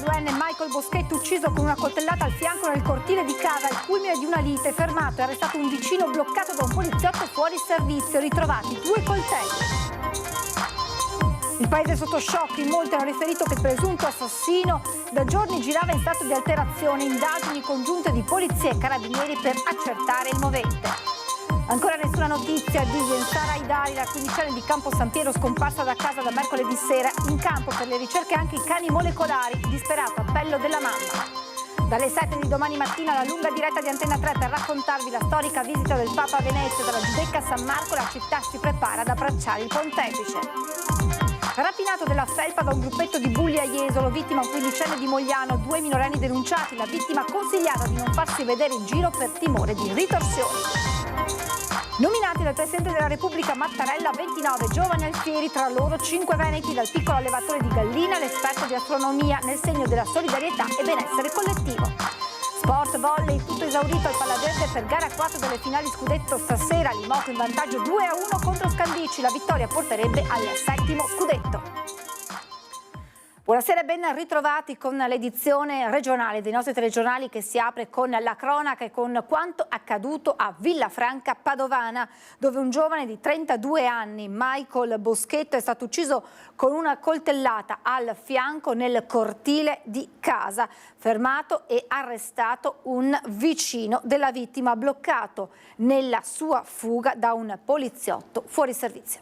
32enne Michael Boschetto, ucciso con una coltellata al fianco nel cortile di casa, al culmine di una lite. Fermato e arrestato un vicino bloccato da un poliziotto fuori servizio. Ritrovati 2 coltelli. Il paese sotto shock. In molti hanno riferito che il presunto assassino da giorni girava in stato di alterazione. Indagini congiunte di polizia e carabinieri per accertare il movente. Ancora nessuna notizia di Sara Aidari, la 15enne di Campo San Piero, scomparsa da casa da mercoledì sera. In campo per le ricerche anche i cani molecolari. Disperato appello della mamma. Dalle 7 di domani mattina la lunga diretta di Antenna 3 per raccontarvi la storica visita del Papa a Venezia. Dalla Giudecca a San Marco la città si prepara ad abbracciare il pontefice. Rapinato della felpa da un gruppetto di bulli a Jesolo, vittima un 15enne di Mogliano, 2 minorenni denunciati. La vittima consigliata di non farsi vedere in giro per timore di ritorsioni. Nominati dal Presidente della Repubblica Mattarella 29 giovani alfieri, tra loro 5 veneti, dal piccolo allevatore di galline all'esperto di astronomia, nel segno della solidarietà e benessere collettivo. Sport, volley, tutto esaurito al Palaverde per gara 4 delle finali scudetto stasera. Limoco in vantaggio 2-1 contro Scandicci, la vittoria porterebbe al 7° scudetto. Buonasera e ben ritrovati con l'edizione regionale dei nostri telegiornali che si apre con la cronaca e con quanto accaduto a Villafranca Padovana, dove un giovane di 32 anni, Michael Boschetto, è stato ucciso con una coltellata al fianco nel cortile di casa. Fermato e arrestato un vicino della vittima, bloccato nella sua fuga da un poliziotto fuori servizio.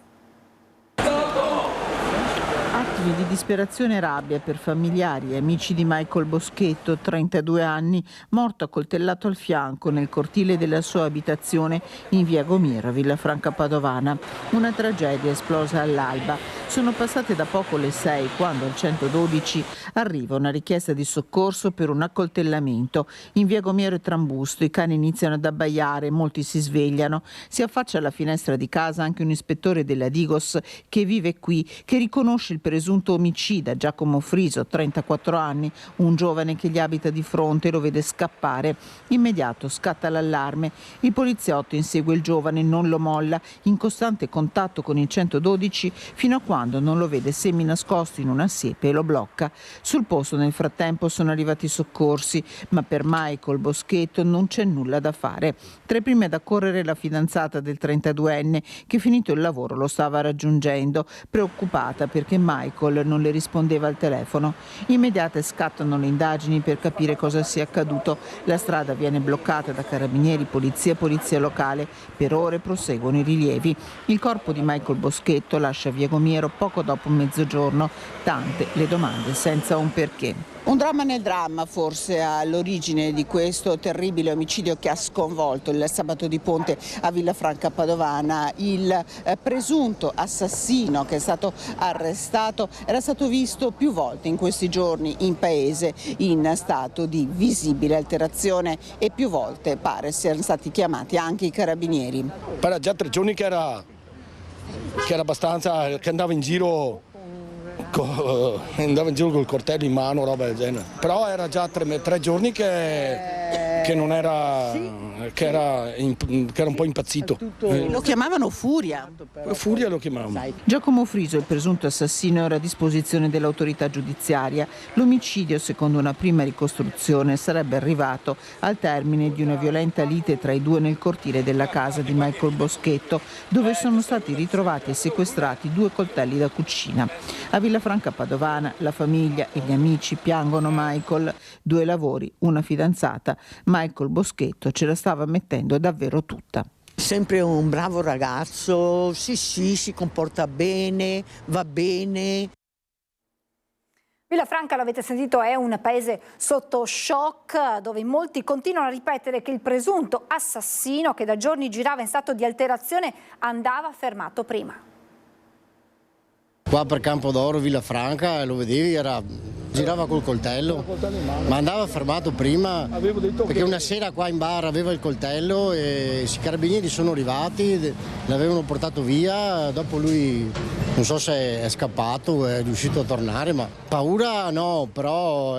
Attimi di disperazione e rabbia per familiari e amici di Michael Boschetto, 32 anni, morto accoltellato al fianco nel cortile della sua abitazione in via Gomiro, Villafranca Padovana. Una tragedia esplosa all'alba. Sono passate da poco le 6 quando al 112 arriva una richiesta di soccorso per un accoltellamento. In via Gomiro e Trambusto i cani iniziano ad abbaiare, molti si svegliano. Si affaccia alla finestra di casa anche un ispettore della Digos che vive qui, che riconosce il presunto omicida Giacomo Friso, 34 anni, un giovane che gli abita di fronte, lo vede scappare. Immediato scatta l'allarme. Il poliziotto insegue il giovane, non lo molla, in costante contatto con il 112 fino a quando non lo vede seminascosto in una siepe e lo blocca. Sul posto nel frattempo sono arrivati i soccorsi, ma per Michael Boschetto non c'è nulla da fare. Tra i primi ad accorrere la fidanzata del 32enne che finito il lavoro lo stava raggiungendo, preoccupata perché Michael non le rispondeva al telefono. Immediate scattano le indagini per capire cosa sia accaduto. La strada viene bloccata da carabinieri, polizia e polizia locale. Per ore proseguono i rilievi. Il corpo di Michael Boschetto lascia via Gomiero poco dopo mezzogiorno. Tante le domande senza un perché. Un dramma nel dramma forse all'origine di questo terribile omicidio che ha sconvolto il sabato di ponte a Villafranca Padovana. Il presunto assassino che è stato arrestato era stato visto più volte in questi giorni in paese in stato di visibile alterazione e più volte pare siano stati chiamati anche i carabinieri. Era già 3 giorni che era abbastanza, che andava in giro col coltello in mano, roba del genere. Però era già 3 giorni che non era, che era un po' impazzito. Lo chiamavano Furia. Furia lo chiamavano. Giacomo Friso, il presunto assassino, era a disposizione dell'autorità giudiziaria. L'omicidio, secondo una prima ricostruzione, sarebbe arrivato al termine di una violenta lite tra i due nel cortile della casa di Michael Boschetto, dove sono stati ritrovati e sequestrati 2 coltelli da cucina. A Villafranca Padovana la famiglia e gli amici piangono Michael. 2 lavori, una fidanzata. Michael Boschetto ce la stava mettendo davvero tutta. Sempre un bravo ragazzo, sì, si comporta bene, va bene. Villafranca, l'avete sentito, è un paese sotto shock dove molti continuano a ripetere che il presunto assassino che da giorni girava in stato di alterazione andava fermato prima. Qua per Campodoro, Villafranca, lo vedevi, girava col coltello, ma andava fermato prima perché una sera qua in bar aveva il coltello e i carabinieri sono arrivati, l'avevano portato via, dopo lui non so se è scappato, è riuscito a tornare, ma paura no, però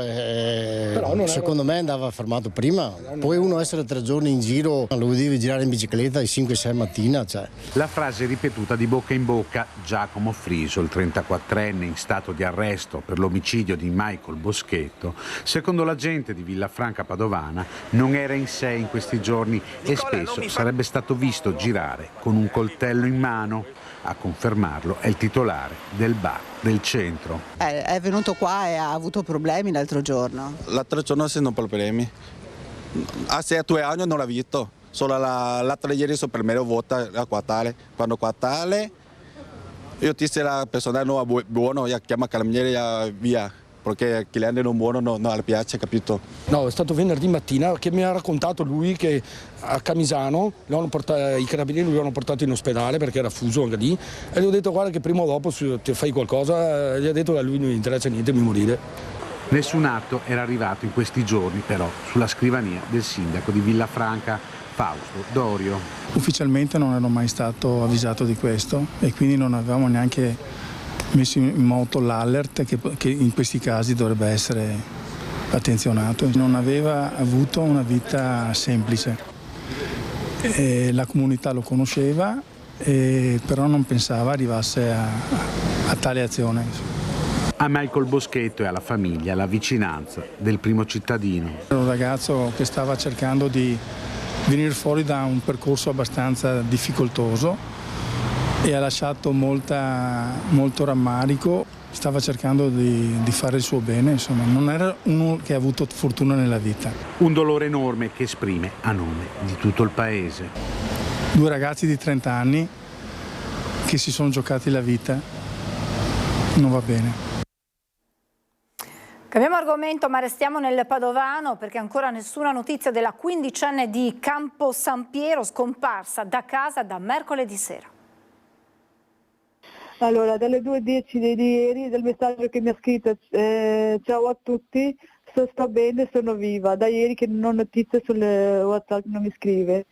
secondo me andava fermato prima. Poi uno essere 3 giorni in giro, lo vedevi girare in bicicletta alle 5-6 mattina. Cioè. La frase ripetuta di bocca in bocca, Giacomo Friso, il 34enne in stato di arresto per l'omicidio di Michael Boschetto, secondo l'agente di Villafranca Padovana non era in sé in questi giorni e spesso sarebbe stato visto girare con un coltello in mano. A confermarlo è il titolare del bar del centro. È venuto qua e ha avuto problemi l'altro giorno? L'altro giorno sono problemi. Hace 2 anni non l'ho visto. Solo l'altro ieri sono per me volta a Quatale. Quando Quatale io disse la persona non è buono, chiama carabinieri via, perché il cliente non buono non le piace, capito? No, è stato venerdì mattina che mi ha raccontato lui che a Camisano i carabinieri lo hanno portato in ospedale perché era fuso anche lì e gli ho detto guarda che prima o dopo se ti fai qualcosa, gli ha detto che a lui non gli interessa niente, mi morire. Nessun atto era arrivato in questi giorni però sulla scrivania del sindaco di Villafranca, Fausto Dorio. Ufficialmente non ero mai stato avvisato di questo e quindi non avevamo neanche messo in moto l'alert che in questi casi dovrebbe essere attenzionato. Non aveva avuto una vita semplice, la comunità lo conosceva, però non pensava arrivasse a tale azione. A Michael Boschetto e alla famiglia la vicinanza del primo cittadino. Era un ragazzo che stava cercando di venire fuori da un percorso abbastanza difficoltoso e ha lasciato molto rammarico, stava cercando di fare il suo bene, insomma, non era uno che ha avuto fortuna nella vita. Un dolore enorme che esprime a nome di tutto il paese. 2 ragazzi di 30 anni che si sono giocati la vita, non va bene. Cambiamo argomento ma restiamo nel Padovano perché ancora nessuna notizia della 15enne di Campo San Piero scomparsa da casa da mercoledì sera. Allora, dalle 2:10 di ieri del messaggio che mi ha scritto ciao a tutti, sto bene, sono viva. Da ieri che non ho notizie sul WhatsApp, non mi scrive.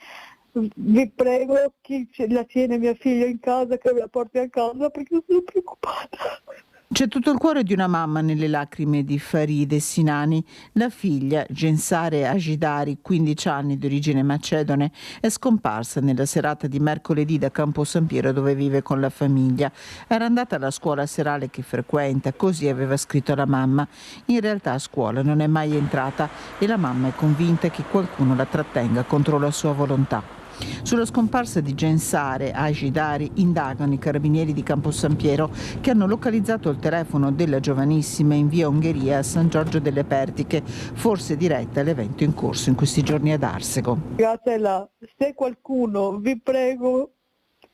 Vi prego, chi la tiene mia figlia in casa, che me la porti a casa perché sono preoccupata. C'è tutto il cuore di una mamma nelle lacrime di Faride Sinani. La figlia, Gensare Agidari, 15 anni, di origine macedone, è scomparsa nella serata di mercoledì da Campo San Piero dove vive con la famiglia. Era andata alla scuola serale che frequenta, così aveva scritto alla mamma. In realtà a scuola non è mai entrata e la mamma è convinta che qualcuno la trattenga contro la sua volontà. Sulla scomparsa di Gensare Agidari indagano i carabinieri di Campo San Piero che hanno localizzato il telefono della giovanissima in via Ungheria a San Giorgio delle Pertiche, forse diretta all'evento in corso in questi giorni ad Arsego. Gatela, se qualcuno, vi prego,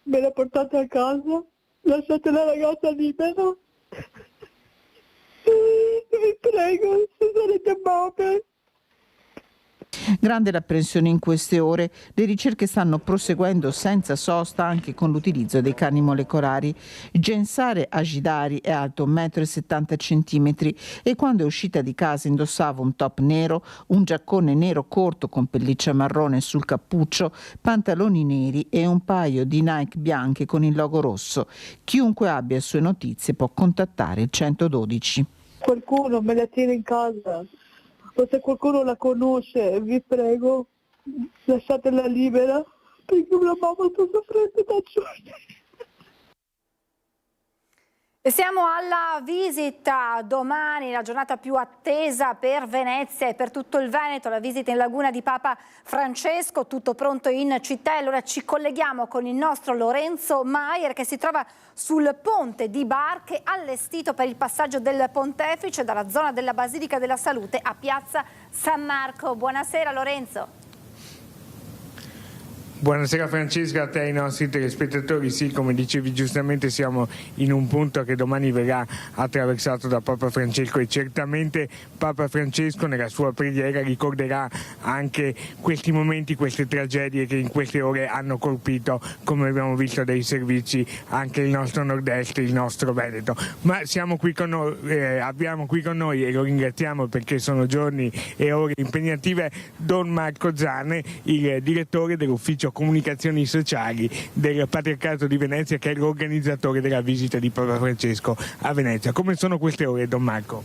me la portate a casa, lasciate la ragazza libera. Vi prego, se sarete morte. Grande l'apprensione in queste ore, le ricerche stanno proseguendo senza sosta anche con l'utilizzo dei cani molecolari. Gensare Agidari è alto 1,70 m e quando è uscita di casa indossava un top nero, un giaccone nero corto con pelliccia marrone sul cappuccio, pantaloni neri e un paio di Nike bianche con il logo rosso. Chiunque abbia sue notizie può contattare il 112. Qualcuno me la tiene in casa. O se qualcuno la conosce, vi prego, lasciatela libera, perché la mamma sta soffrendo da giorni. E siamo alla visita domani, la giornata più attesa per Venezia e per tutto il Veneto, la visita in laguna di Papa Francesco, tutto pronto in città. E allora ci colleghiamo con il nostro Lorenzo Maier che si trova sul ponte di barche allestito per il passaggio del Pontefice dalla zona della Basilica della Salute a Piazza San Marco. Buonasera Lorenzo. Buonasera Francesca, a te e ai nostri telespettatori. Sì, come dicevi giustamente, siamo in un punto che domani verrà attraversato da Papa Francesco e certamente Papa Francesco nella sua preghiera ricorderà anche questi momenti, queste tragedie che in queste ore hanno colpito, come abbiamo visto dai servizi, anche il nostro nord-est, il nostro Veneto. Ma siamo qui con noi, abbiamo qui con noi, e lo ringraziamo perché sono giorni e ore impegnative, Don Marco Zanne, il direttore dell'ufficio comunicazioni sociali del Patriarcato di Venezia, che è l'organizzatore della visita di Papa Francesco a Venezia. Come sono queste ore, Don Marco?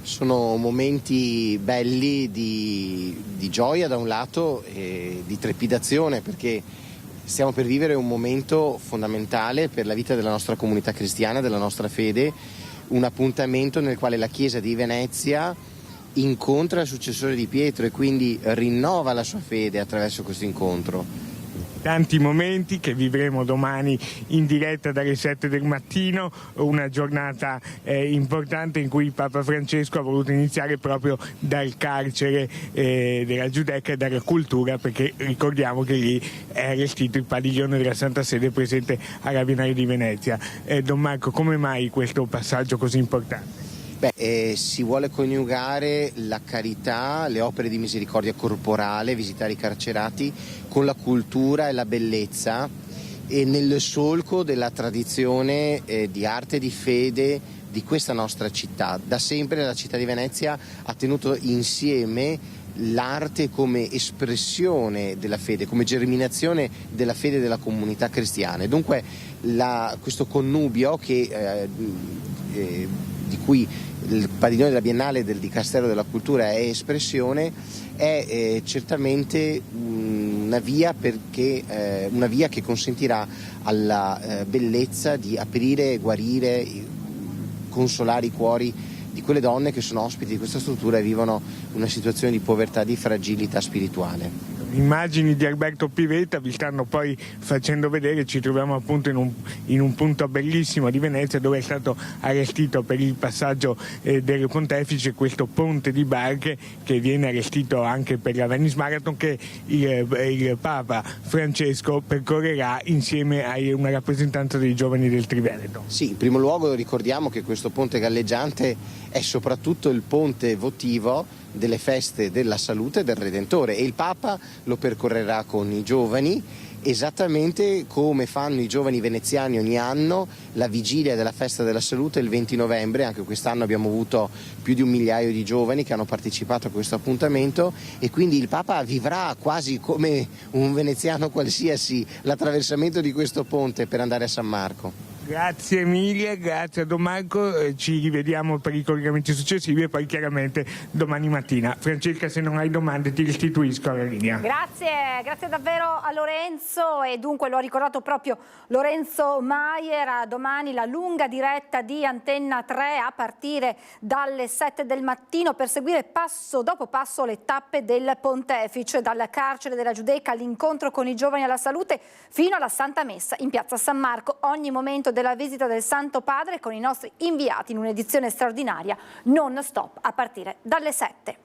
Sono momenti belli di gioia da un lato e di trepidazione, perché stiamo per vivere un momento fondamentale per la vita della nostra comunità cristiana, della nostra fede, un appuntamento nel quale la Chiesa di Venezia incontra il successore di Pietro e quindi rinnova la sua fede attraverso questo incontro. Tanti momenti che vivremo domani in diretta dalle 7 del mattino, una giornata importante in cui Papa Francesco ha voluto iniziare proprio dal carcere della Giudecca e dalla cultura, perché ricordiamo che lì è allestito il padiglione della Santa Sede presente alla Biennale di Venezia. Don Marco, come mai questo passaggio così importante? Si vuole coniugare la carità, le opere di misericordia corporale, visitare i carcerati, con la cultura e la bellezza, e nel solco della tradizione di arte e di fede di questa nostra città. Da sempre la città di Venezia ha tenuto insieme l'arte come espressione della fede, come germinazione della fede della comunità cristiana. Dunque questo connubio di cui il padiglione della Biennale del Dicastero della Cultura è espressione, è certamente una via che consentirà alla bellezza di aprire, guarire, consolare i cuori di quelle donne che sono ospiti di questa struttura e vivono una situazione di povertà, di fragilità spirituale. Immagini di Alberto Pivetta vi stanno poi facendo vedere, ci troviamo appunto in un punto bellissimo di Venezia dove è stato allestito per il passaggio del Pontefice questo ponte di barche che viene allestito anche per la Venice Marathon, che il Papa Francesco percorrerà insieme a una rappresentanza dei giovani del Triveneto. Sì, in primo luogo ricordiamo che questo ponte galleggiante è soprattutto il ponte votivo delle feste della salute del Redentore, e il Papa lo percorrerà con i giovani, esattamente come fanno i giovani veneziani ogni anno la vigilia della festa della salute il 20 novembre. Anche quest'anno abbiamo avuto più di 1 migliaio di giovani che hanno partecipato a questo appuntamento, e quindi il Papa vivrà quasi come un veneziano qualsiasi l'attraversamento di questo ponte per andare a San Marco. Grazie Emilia, grazie a Don Marco, ci rivediamo per i collegamenti successivi e poi chiaramente domani mattina. Francesca, se non hai domande ti restituisco alla linea. Grazie davvero a Lorenzo, e dunque lo ha ricordato proprio Lorenzo Maier. A domani la lunga diretta di Antenna 3 a partire dalle 7 del mattino per seguire passo dopo passo le tappe del Pontefice, dal carcere della Giudecca all'incontro con i giovani alla salute fino alla Santa Messa in piazza San Marco. Ogni momento della visita del Santo Padre con i nostri inviati in un'edizione straordinaria non stop a partire dalle 7.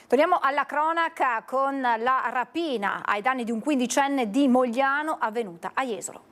Torniamo alla cronaca con la rapina ai danni di un 15enne di Mogliano avvenuta a Jesolo.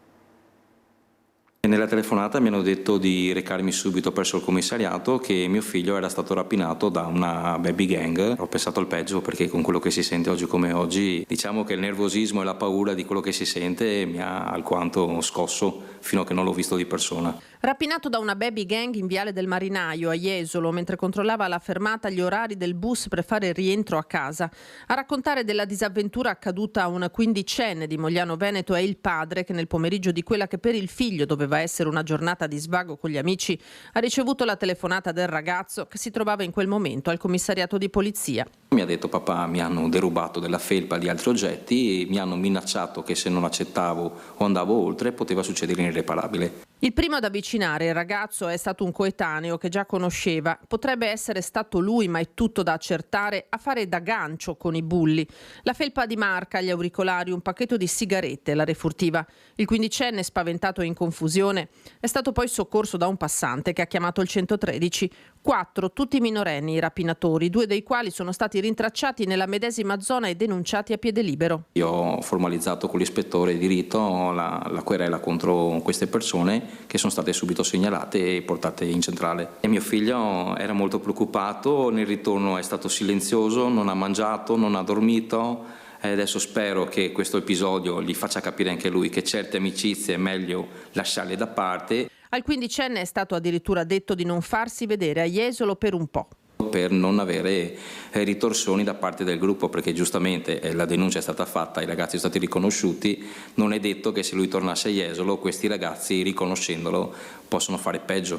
Nella telefonata mi hanno detto di recarmi subito presso il commissariato, che mio figlio era stato rapinato da una baby gang. Ho pensato al peggio, perché con quello che si sente oggi come oggi, diciamo che il nervosismo e la paura di quello che si sente mi ha alquanto scosso fino a che non l'ho visto di persona. Rapinato da una baby gang in Viale del Marinaio a Jesolo mentre controllava alla fermata gli orari del bus per fare il rientro a casa. A raccontare della disavventura accaduta a un 15enne di Mogliano Veneto è il padre, che nel pomeriggio di quella che per il figlio doveva essere una giornata di svago con gli amici ha ricevuto la telefonata del ragazzo che si trovava in quel momento al commissariato di polizia. Mi ha detto: papà, mi hanno derubato della felpa e di altri oggetti e mi hanno minacciato che se non accettavo o andavo oltre poteva succedere l'irreparabile. Il primo ad avvicinare il ragazzo è stato un coetaneo che già conosceva. Potrebbe essere stato lui, ma è tutto da accertare, a fare da gancio con i bulli. La felpa di marca, gli auricolari, un pacchetto di sigarette, la refurtiva. Il 15enne, spaventato e in confusione, è stato poi soccorso da un passante che ha chiamato il 113. 4, tutti minorenni, i rapinatori, 2 dei quali sono stati rintracciati nella medesima zona e denunciati a piede libero. Io ho formalizzato con l'ispettore di diritto la querela contro queste persone, che sono state subito segnalate e portate in centrale. E mio figlio era molto preoccupato, nel ritorno è stato silenzioso, non ha mangiato, non ha dormito, e adesso spero che questo episodio gli faccia capire anche lui che certe amicizie è meglio lasciarle da parte. Al 15enne è stato addirittura detto di non farsi vedere a Jesolo per un po', per non avere ritorsioni da parte del gruppo, perché giustamente la denuncia è stata fatta, i ragazzi sono stati riconosciuti, non è detto che se lui tornasse a Jesolo questi ragazzi, riconoscendolo, possono fare peggio.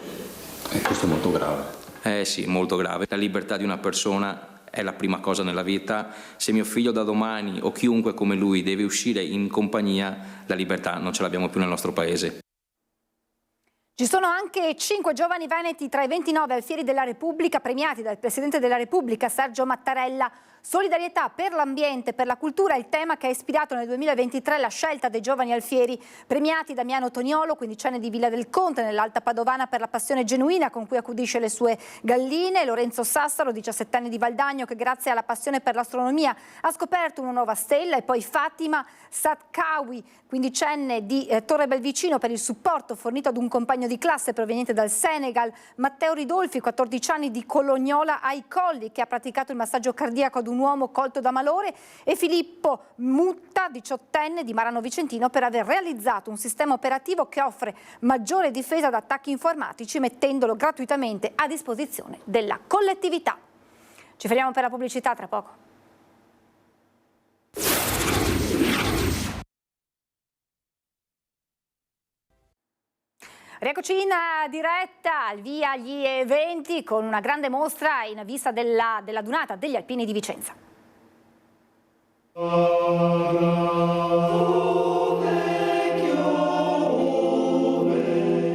E questo è molto grave. Sì, molto grave. La libertà di una persona è la prima cosa nella vita. Se mio figlio da domani o chiunque come lui deve uscire in compagnia, la libertà non ce l'abbiamo più nel nostro paese. Ci sono anche 5 giovani veneti tra i 29 alfieri della Repubblica premiati dal Presidente della Repubblica Sergio Mattarella. Solidarietà per l'ambiente, per la cultura è il tema che ha ispirato nel 2023 la scelta dei giovani alfieri. Premiati Damiano Toniolo, quindicenne di Villa del Conte, nell'Alta Padovana, per la passione genuina con cui accudisce le sue galline. Lorenzo Sassaro, 17enne di Valdagno, che grazie alla passione per l'astronomia ha scoperto una nuova stella. E poi Fatima Sadkawi, quindicenne di Torre Belvicino, per il supporto fornito ad un compagno di classe proveniente dal Senegal. Matteo Ridolfi, 14 anni, di Colognola ai Colli, che ha praticato il massaggio cardiaco ad un uomo colto da malore, e Filippo Mutta, 18enne, di Marano Vicentino, per aver realizzato un sistema operativo che offre maggiore difesa da attacchi informatici, mettendolo gratuitamente a disposizione della collettività. Ci fermiamo per la pubblicità, tra poco. Rieccoci in diretta, al via gli eventi con una grande mostra in vista della Dunata degli Alpini di Vicenza.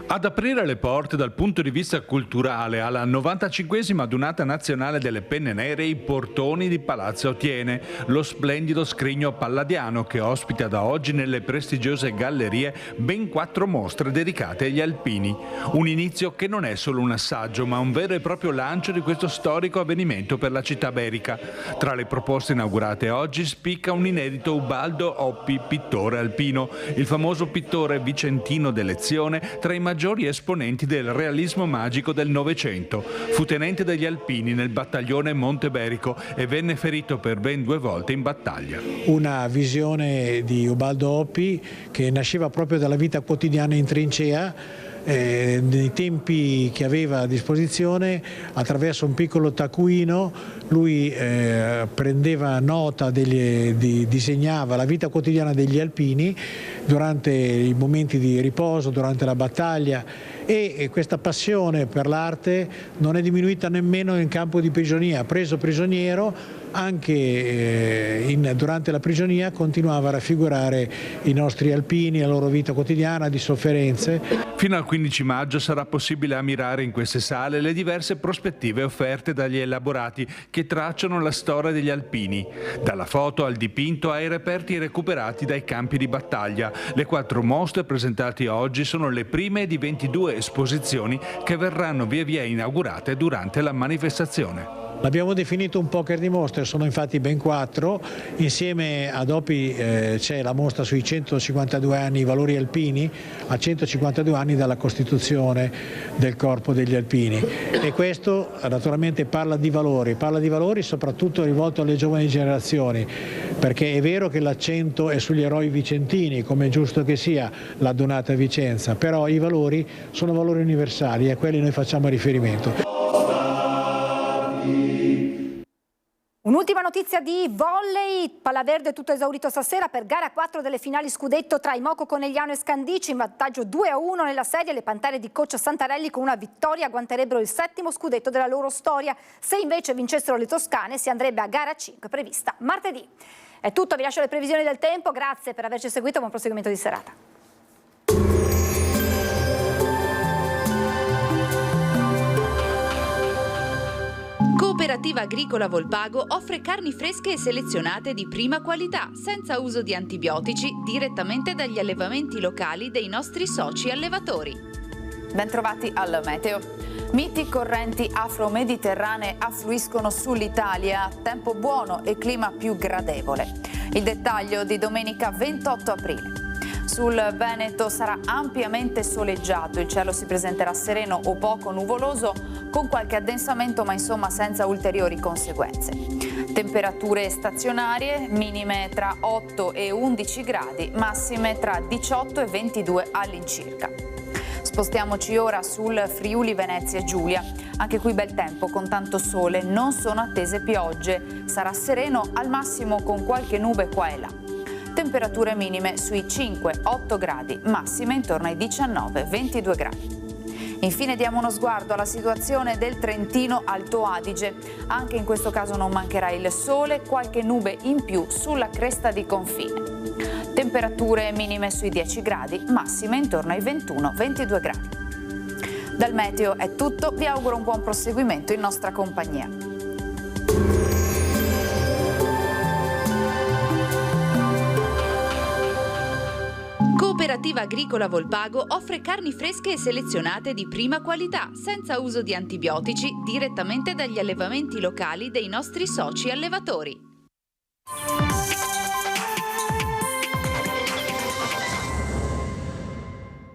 Ad aprire le porte dal punto di vista culturale alla 95esima Dunata Nazionale delle Penne Nere i portoni di Palazzo Otiene, lo splendido scrigno palladiano che ospita da oggi nelle prestigiose gallerie ben 4 mostre dedicate agli alpini. Un inizio che non è solo un assaggio, ma un vero e proprio lancio di questo storico avvenimento per la città berica. Tra le proposte inaugurate oggi spicca un inedito Ubaldo Oppi, pittore alpino, il famoso pittore vicentino d'elezione tra i maggiori esponenti del realismo magico del Novecento. Fu tenente degli alpini nel battaglione Monteberico e venne ferito per ben 2 volte in battaglia. Una visione di Ubaldo Oppi che nasceva proprio dalla vita quotidiana in trincea, nei tempi che aveva a disposizione. Attraverso un piccolo taccuino lui prendeva nota, disegnava la vita quotidiana degli alpini durante i momenti di riposo, durante la battaglia, e questa passione per l'arte non è diminuita nemmeno in campo di prigionia. Preso prigioniero, anche durante la prigionia continuava a raffigurare i nostri alpini, la loro vita quotidiana di sofferenze. Fino al 15 maggio sarà possibile ammirare in queste sale le diverse prospettive offerte dagli elaborati che tracciano la storia degli alpini, dalla foto al dipinto ai reperti recuperati dai campi di battaglia. Le 4 mostre presentate oggi sono le prime di 22 esposizioni che verranno via via inaugurate durante la manifestazione. L'abbiamo definito un poker di mostre, sono infatti ben 4, insieme ad Oppi c'è la mostra sui 152 anni i valori alpini, a 152 anni dalla costituzione del corpo degli alpini, e questo naturalmente parla di valori soprattutto rivolto alle giovani generazioni, perché è vero che l'accento è sugli eroi vicentini, come è giusto che sia la Dunata a Vicenza, però i valori sono valori universali e a quelli noi facciamo riferimento. Un'ultima notizia di volley, Pallaverde tutto esaurito stasera per gara 4 delle finali scudetto tra Imoco Conegliano e Scandici, in vantaggio 2-1 nella serie. Le Pantere di coach Santarelli con una vittoria agguanterebbero il 7° scudetto della loro storia. Se invece vincessero le toscane si andrebbe a gara 5 prevista martedì. È tutto, vi lascio le previsioni del tempo, grazie per averci seguito, buon proseguimento di serata. Cooperativa Agricola Volpago offre carni fresche e selezionate di prima qualità, senza uso di antibiotici, direttamente dagli allevamenti locali dei nostri soci allevatori. Bentrovati al meteo. Miti correnti afro-mediterranee affluiscono sull'Italia, tempo buono e clima più gradevole. Il dettaglio di domenica 28 aprile. Sul Veneto sarà ampiamente soleggiato, il cielo si presenterà sereno o poco nuvoloso con qualche addensamento, ma insomma senza ulteriori conseguenze. Temperature stazionarie, minime tra 8 e 11 gradi, massime tra 18 e 22 all'incirca. Spostiamoci ora sul Friuli Venezia Giulia, anche qui bel tempo con tanto sole, non sono attese piogge, sarà sereno al massimo con qualche nube qua e là. Temperature minime sui 5-8 gradi, massime intorno ai 19-22 gradi. Infine diamo uno sguardo alla situazione del Trentino Alto Adige. Anche in questo caso non mancherà il sole, qualche nube in più sulla cresta di confine. Temperature minime sui 10 gradi, massime intorno ai 21-22 gradi. Dal meteo è tutto, vi auguro un buon proseguimento in nostra compagnia. Cooperativa Agricola Volpago offre carni fresche e selezionate di prima qualità, senza uso di antibiotici, direttamente dagli allevamenti locali dei nostri soci allevatori.